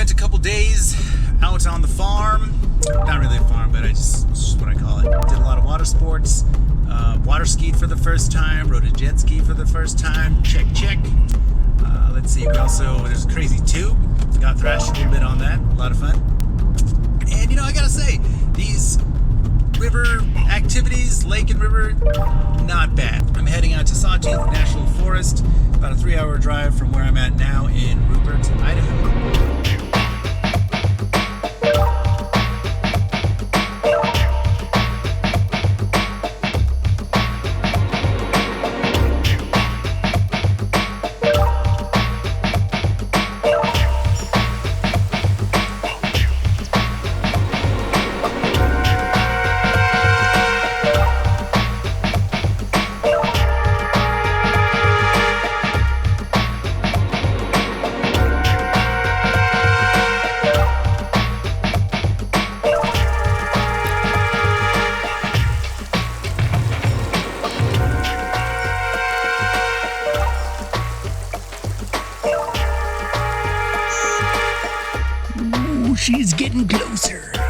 spent a couple days out on the farm. Not really a farm, but it's just what I call it. Did a lot of water sports. Water skied for the first time. Rode a jet ski for the first time. Check, check. Let's see. There's a crazy tube. Got thrashed a little bit on that. A lot of fun. And you know, I gotta say, these river activities, lake and river, not bad. I'm heading out to Sawtooth National Forest, about a 3-hour drive from where I'm at now in Rupert, Idaho. She's getting closer. All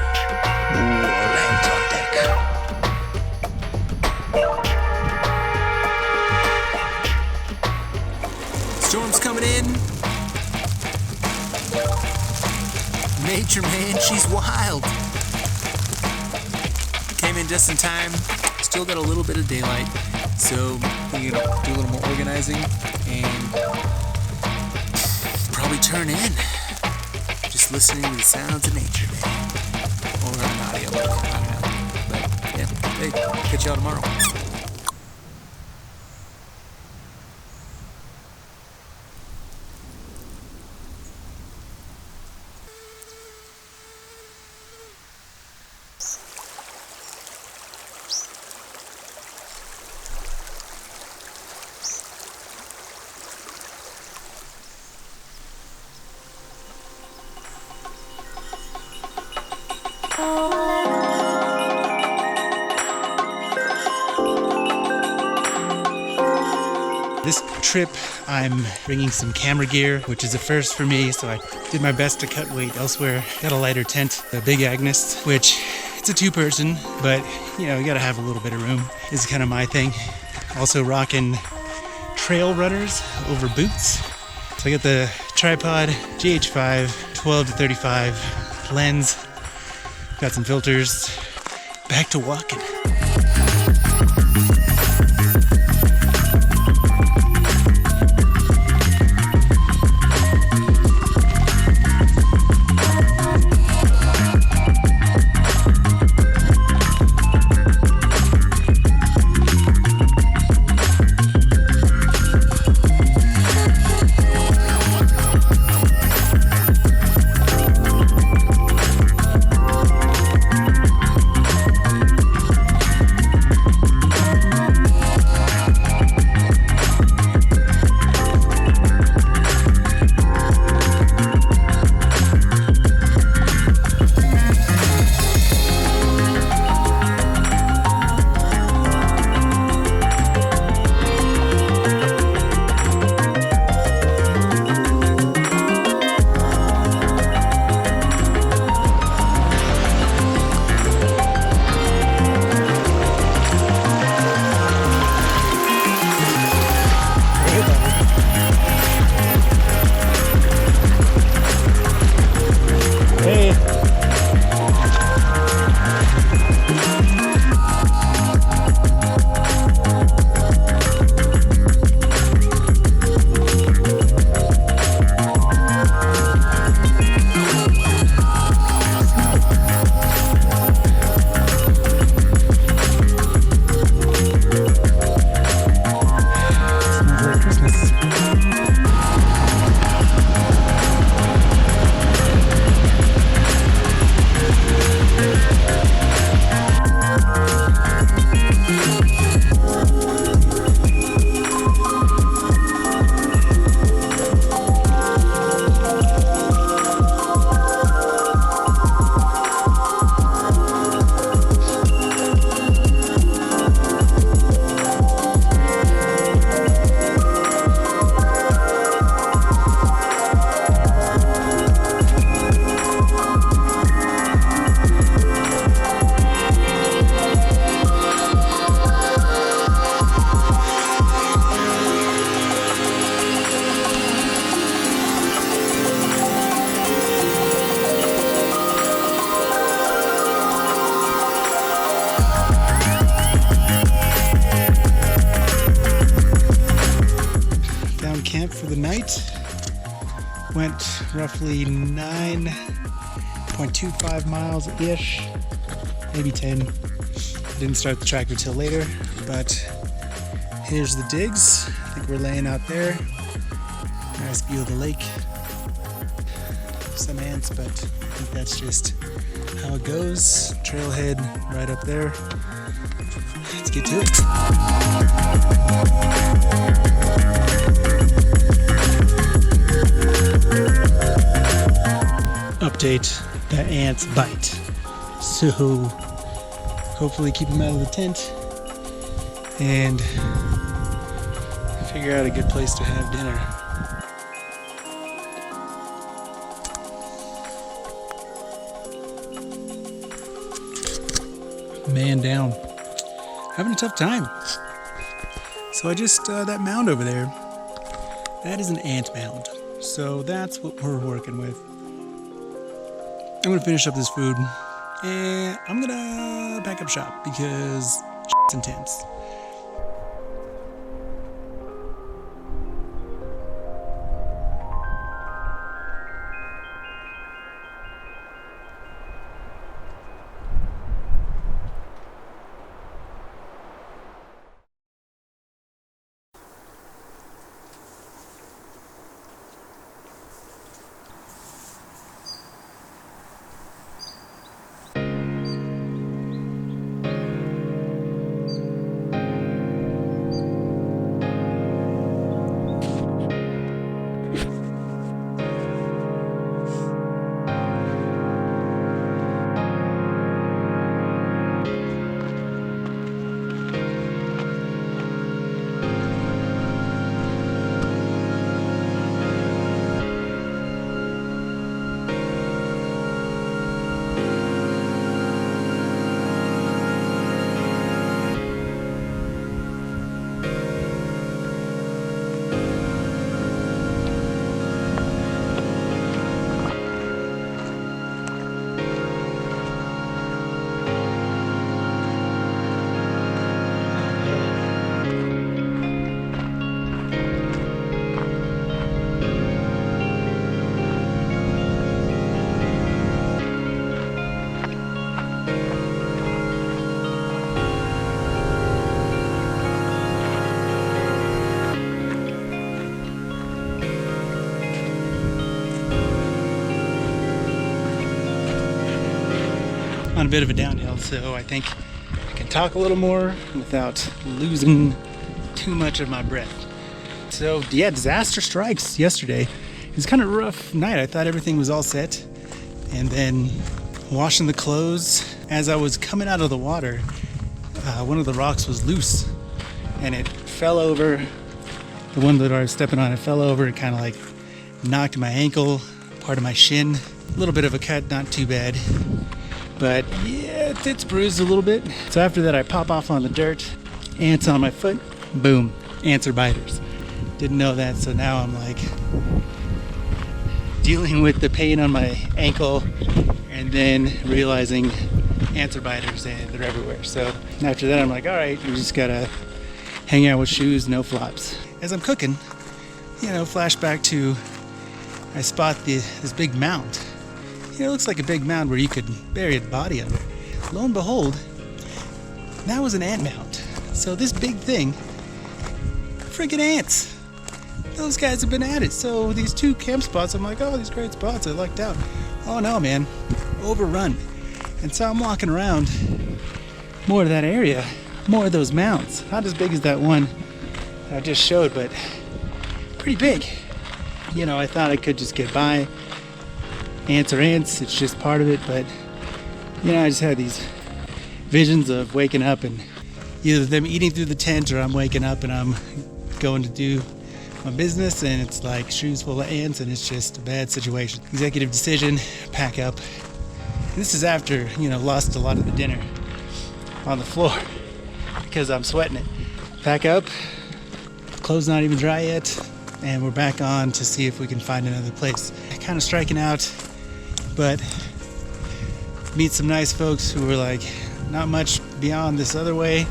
hands on deck. Storm's coming in. Nature, man, she's wild. Came in just in time. Still got a little bit of daylight, so we're gonna do a little more organizing and probably turn in. Just listening to the sounds of nature, man. Or an audio, I don't know. But yeah, hey, catch y'all tomorrow. This trip, I'm bringing some camera gear, which is a first for me, so I did my best to cut weight elsewhere. Got a lighter tent, a Big Agnes, which it's a 2-person, but you know, you gotta have a little bit of room. This is kind of my thing. Also rocking trail runners over boots. So I got the tripod, GH5, 12 to 35 lens, got some filters, back to walking. Went roughly 9.25 miles-ish, maybe 10. I didn't start the tractor till later, but here's the digs. I think we're laying out there. Nice view of the lake. Some ants, but I think that's just how it goes. Trailhead right up there. Let's get to it. Update, the ants bite. So hopefully keep them out of the tent and figure out a good place to have dinner. Man down. Having a tough time. So I just, that mound over there, that is an ant mound. So that's what we're working with. I'm gonna finish up this food and I'm gonna pack up shop because shit's intense. On a bit of a downhill, so I think I can talk a little more without losing too much of my breath. So yeah, disaster strikes yesterday. It was kind of a rough night. I thought everything was all set, and then washing the clothes, as I was coming out of the water, one of the rocks was loose and it fell over. The one that I was stepping on, it fell over and kind of like knocked my ankle, part of my shin. A little bit of a cut, not too bad. But yeah, it's bruised a little bit. So after that, I pop off on the dirt, ants on my foot, boom, ants are biters. Didn't know that, so now I'm like dealing with the pain on my ankle and then realizing ants are biters and they're everywhere. So after that, I'm like, all right, you just gotta hang out with shoes, no flops. As I'm cooking, flashback to, I spot this big mound. It looks like a big mound where you could bury a body under. Lo and behold, that was an ant mound. So this big thing, freaking ants. Those guys have been at it. So these two camp spots, I'm like, oh, these great spots, I lucked out. Oh no, man, overrun. And so I'm walking around more of that area, more of those mounds. Not as big as that one I just showed, but pretty big. I thought I could just get by. Ants are ants, it's just part of it, but I just had these visions of waking up and either them eating through the tent or I'm waking up and I'm going to do my business and it's like shoes full of ants and it's just a bad situation. Executive decision, pack up. And this is after, lost a lot of the dinner on the floor because I'm sweating it. Pack up, clothes not even dry yet, and we're back on to see if we can find another place. Kind of striking out, but meet some nice folks who were like not much beyond this other way,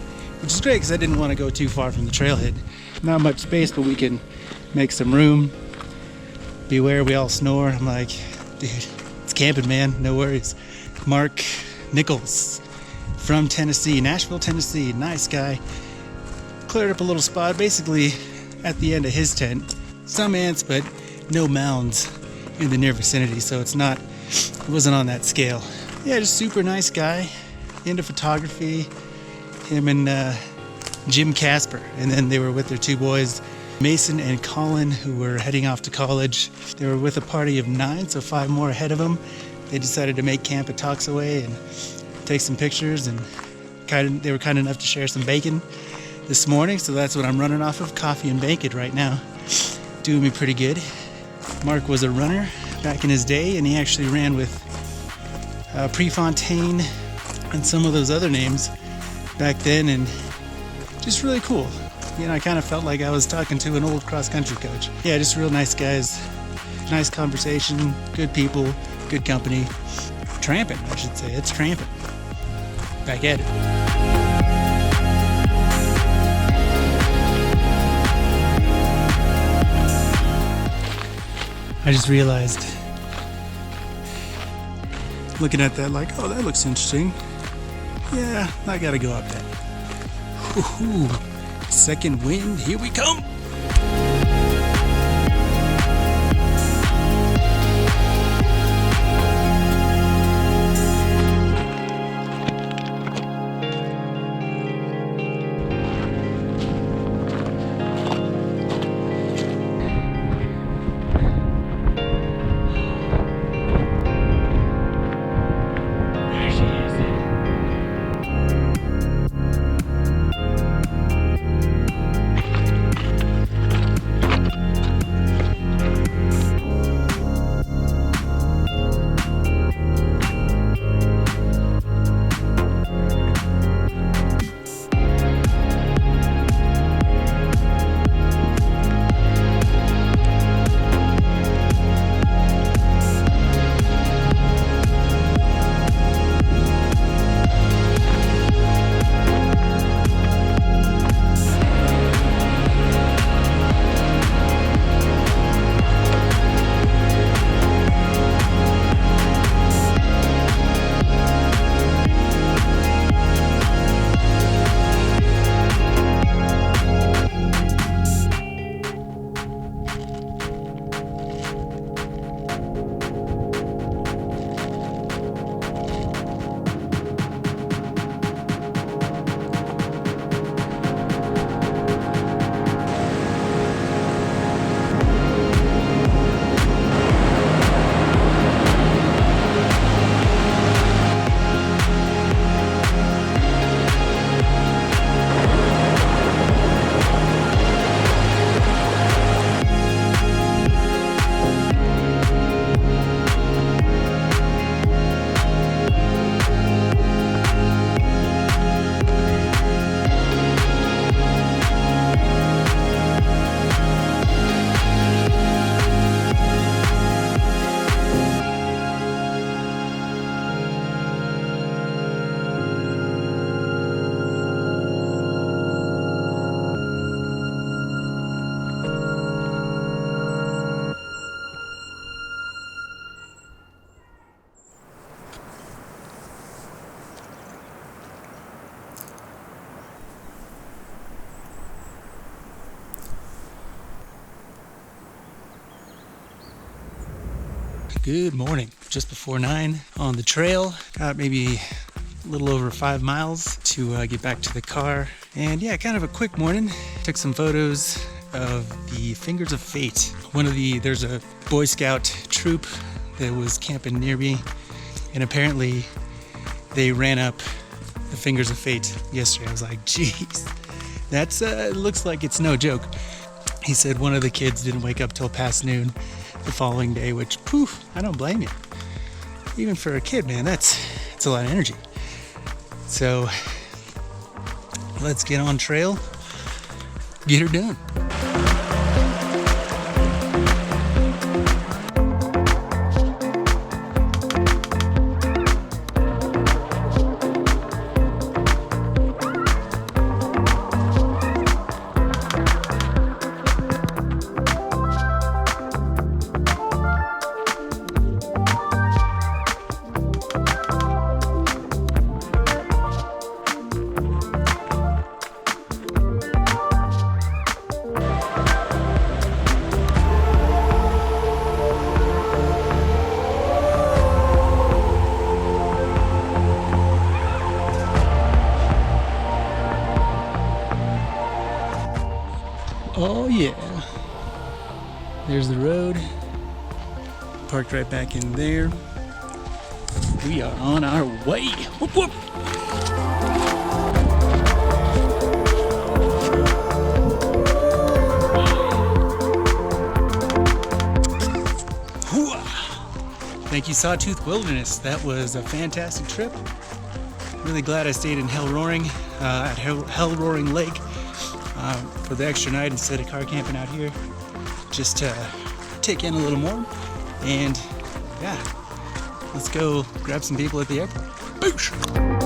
which is great because I didn't want to go too far from the trailhead. Not much space, but we can make some room. beware, we all snore. I'm like, dude, it's camping, man, no worries. Mark Nichols from Tennessee, Nashville, Tennessee, nice guy. Cleared up a little spot, basically at the end of his tent. Some ants, but no mounds in the near vicinity, so it wasn't on that scale. Yeah, just super nice guy, into photography. Him and Jim Casper, and then they were with their two boys, Mason and Colin, who were heading off to college. They were with a party of 9, so 5 more ahead of them. They decided to make camp at Toxaway and take some pictures, and they were kind enough to share some bacon this morning, so that's what I'm running off of, coffee and bacon right now. Doing me pretty good. Mark was a runner back in his day, and he actually ran with Prefontaine and some of those other names back then, and just really cool. You know, I kind of felt like I was talking to an old cross-country coach. Yeah, just real nice guys. Nice conversation, good people, good company. Tramping, I should say. It's tramping. Back at it. I just realized, looking at that like, oh, that looks interesting. Yeah, I gotta go up that. Ooh, second wind, here we come. Good morning. Just before 9 on the trail. Got maybe a little over 5 miles to get back to the car. And yeah, kind of a quick morning. Took some photos of the Fingers of Fate. There's a Boy Scout troop that was camping near me, and apparently they ran up the Fingers of Fate yesterday. I was like, geez, that's looks like it's no joke. He said one of the kids didn't wake up till past noon the following day, which, poof, I don't blame you. Even for a kid, man, it's a lot of energy. So let's get on trail, get her done. Oh yeah. There's the road. Parked right back in there. We are on our way. Whoop whoop. Thank you, Sawtooth Wilderness. That was a fantastic trip. Really glad I stayed in Hellroaring at Hellroaring Lake for the extra night instead of car camping out here. Just to take in a little more. And yeah, let's go grab some people at the airport. Boosh!